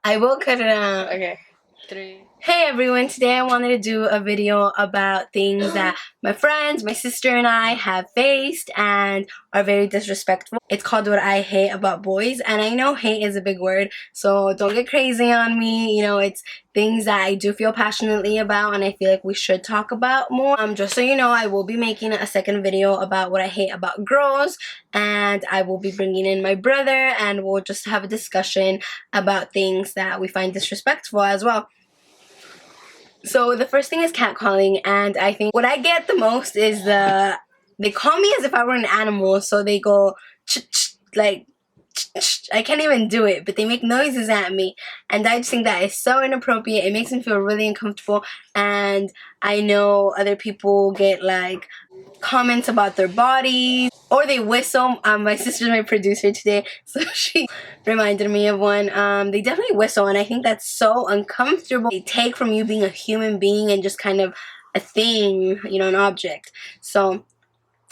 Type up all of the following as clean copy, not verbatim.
I will cut it out. Okay. 3. Hey everyone, today I wanted to do a video about things that my friends, my sister and I have faced and are very disrespectful. It's called What I Hate About Boys, and I know hate is a big word, so don't get crazy on me. You know, it's things that I do feel passionately about and I feel like we should talk about more. Just so you know, I will be making a second video about what I hate about girls, and I will be bringing in my brother and we'll just have a discussion about things that we find disrespectful as well. So the first thing is catcalling, and I think what I get the most is they call me as if I were an animal, so they go like I can't even do it, but they make noises at me, and I just think that is so inappropriate. It makes me feel really uncomfortable, and I know other people get like comments about their bodies, or they whistle. My sister's my producer today, so she reminded me of one. They definitely whistle, and I think that's so uncomfortable. They take from you being a human being and just kind of a thing, you know, an object. So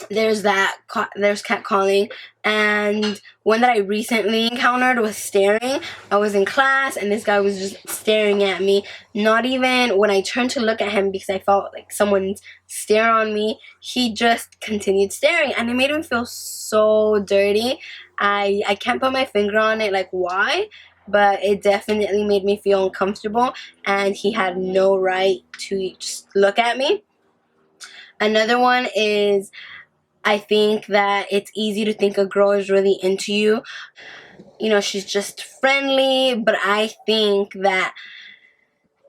there's that. There's catcalling, and one that I recently encountered was staring. I was in class and this guy was just staring at me. Not even when I turned to look at him because I felt like someone's stare on me, he just continued staring, and it made me feel so dirty. I can't put my finger on it, like why, but it definitely made me feel uncomfortable, and he had no right to just look at me. Another one is, I think that it's easy to think a girl is really into you. You know, she's just friendly, but I think that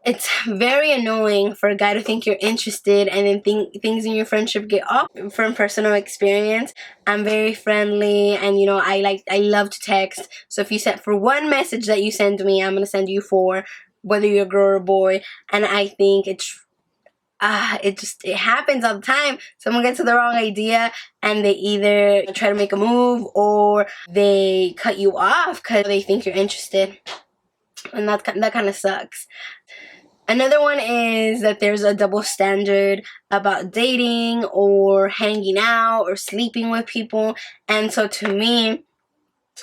it's very annoying for a guy to think you're interested and then think things in your friendship get off. From personal experience, I'm very friendly, and you know, I love to text. So if you send for one message that you send me, I'm gonna send you four, whether you're a girl or a boy. And I think it happens all the time. Someone gets the wrong idea and they either try to make a move or they cut you off because they think you're interested, and that kind of sucks. Another one is that there's a double standard about dating or hanging out or sleeping with people, and so to me,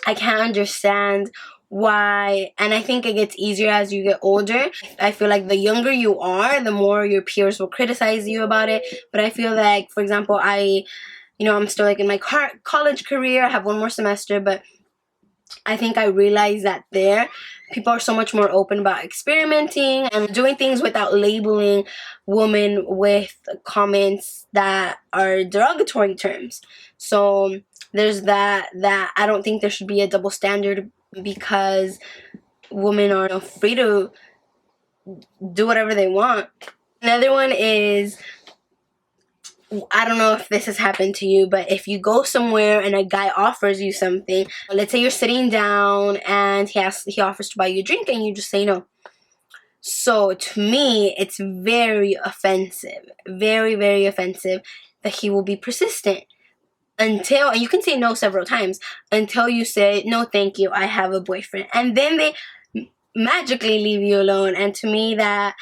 I can't understand why, and I think it gets easier as you get older. I feel like the younger you are, the more your peers will criticize you about it, but I feel like, for example, I'm still like in my college career, I have one more semester, but I think I realized that there, people are so much more open about experimenting and doing things without labeling women with comments that are derogatory terms. So there's that I don't think there should be a double standard because women are free to do whatever they want. Another one is, I don't know if this has happened to you, but if you go somewhere and a guy offers you something, let's say you're sitting down and he offers to buy you a drink and you just say no. So to me, it's very offensive, very, very offensive that he will be persistent until, and you can say no several times, until you say, no, thank you, I have a boyfriend. And then they magically leave you alone. And to me, that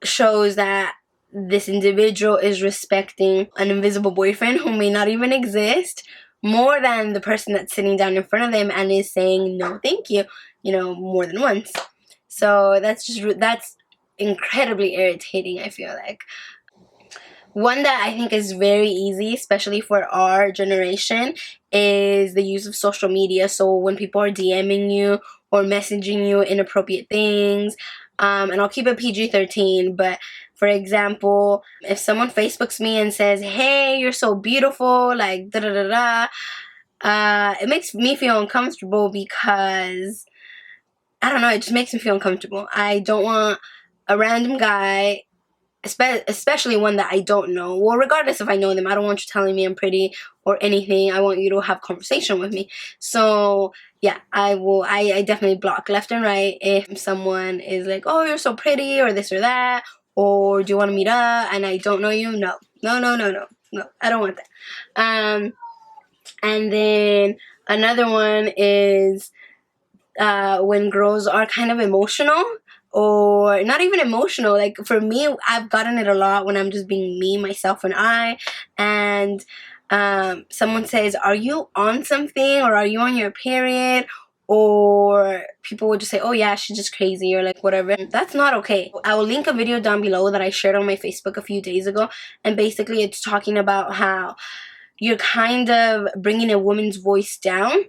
shows that this individual is respecting an invisible boyfriend who may not even exist more than the person that's sitting down in front of them and is saying no thank you, you know, more than once. So that's incredibly irritating, I feel like. One that I think is very easy, especially for our generation, is the use of social media. So when people are DMing you or messaging you inappropriate things, and I'll keep it PG-13, but for example, if someone Facebooks me and says, hey, you're so beautiful, like da-da-da-da, it makes me feel uncomfortable because, I don't know, it just makes me feel uncomfortable. I don't want a random guy, especially one that I don't know. Well, regardless if I know them, I don't want you telling me I'm pretty or anything. I want you to have conversation with me. So yeah, I definitely block left and right if someone is like, oh, you're so pretty or this or that, or do you want to meet up and I don't know you. No, I don't want that. And then another one is when girls are kind of emotional, or not even emotional. Like for me, I've gotten it a lot when I'm just being me, myself, and I, and someone says, are you on something, or are you on your period, or people would just say, oh yeah, she's just crazy, or like whatever. That's not okay. I will link a video down below that I shared on my Facebook a few days ago, and basically it's talking about how you're kind of bringing a woman's voice down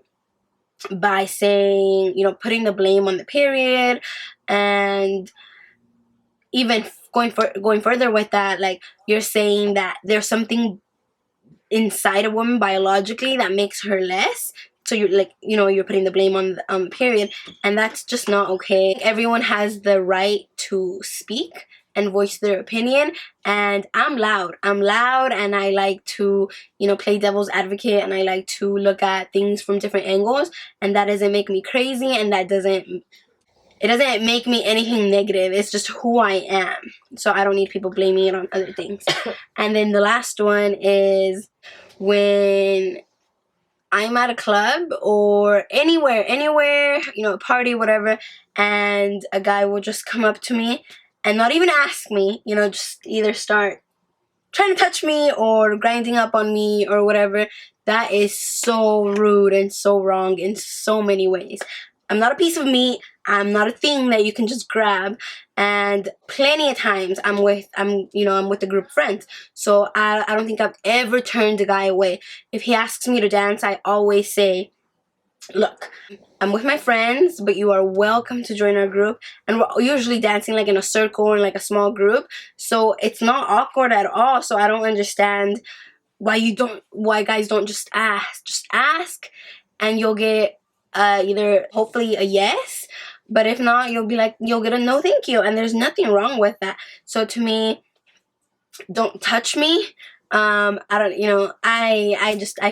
by saying, you know, putting the blame on the period, and even going further with that, like you're saying that there's something inside a woman biologically that makes her less. So you're like, you know, you're putting the blame on the period, and that's just not okay. Everyone has the right to speak and voice their opinion, and I'm loud, and I like to, you know, play devil's advocate, and I like to look at things from different angles, and that doesn't make me crazy, and it doesn't make me anything negative. It's just who I am. So I don't need people blaming it on other things. And then the last one is when I'm at a club or anywhere, you know, a party, whatever, and a guy will just come up to me and not even ask me, you know, just either start trying to touch me or grinding up on me or whatever. That is so rude and so wrong in so many ways. I'm not a piece of meat. I'm not a thing that you can just grab. And plenty of times I'm with a group of friends. So I don't think I've ever turned a guy away. If he asks me to dance, I always say, look, I'm with my friends, but you are welcome to join our group. And we're usually dancing like in a circle or in like a small group. So it's not awkward at all. So I don't understand why guys don't just ask. Just ask and you'll get either hopefully a yes, but if not, you'll get a no thank you, and there's nothing wrong with that. So to me, don't touch me. I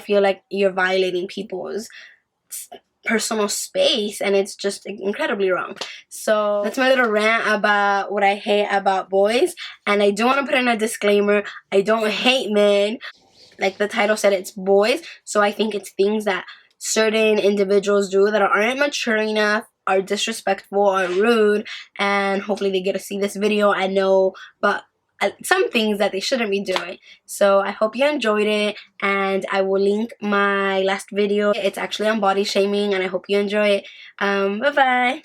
feel like you're violating people's personal space, and it's just incredibly wrong. So that's my little rant about what I hate about boys. And I do want to put in a disclaimer, I don't hate men. Like the title said, it's boys. So I think it's things that certain individuals do that aren't mature enough, are disrespectful, are rude, and hopefully they get to see this video and know but some things that they shouldn't be doing. So I hope you enjoyed it, and I will link my last video. It's actually on body shaming, and I hope you enjoy it. Bye bye.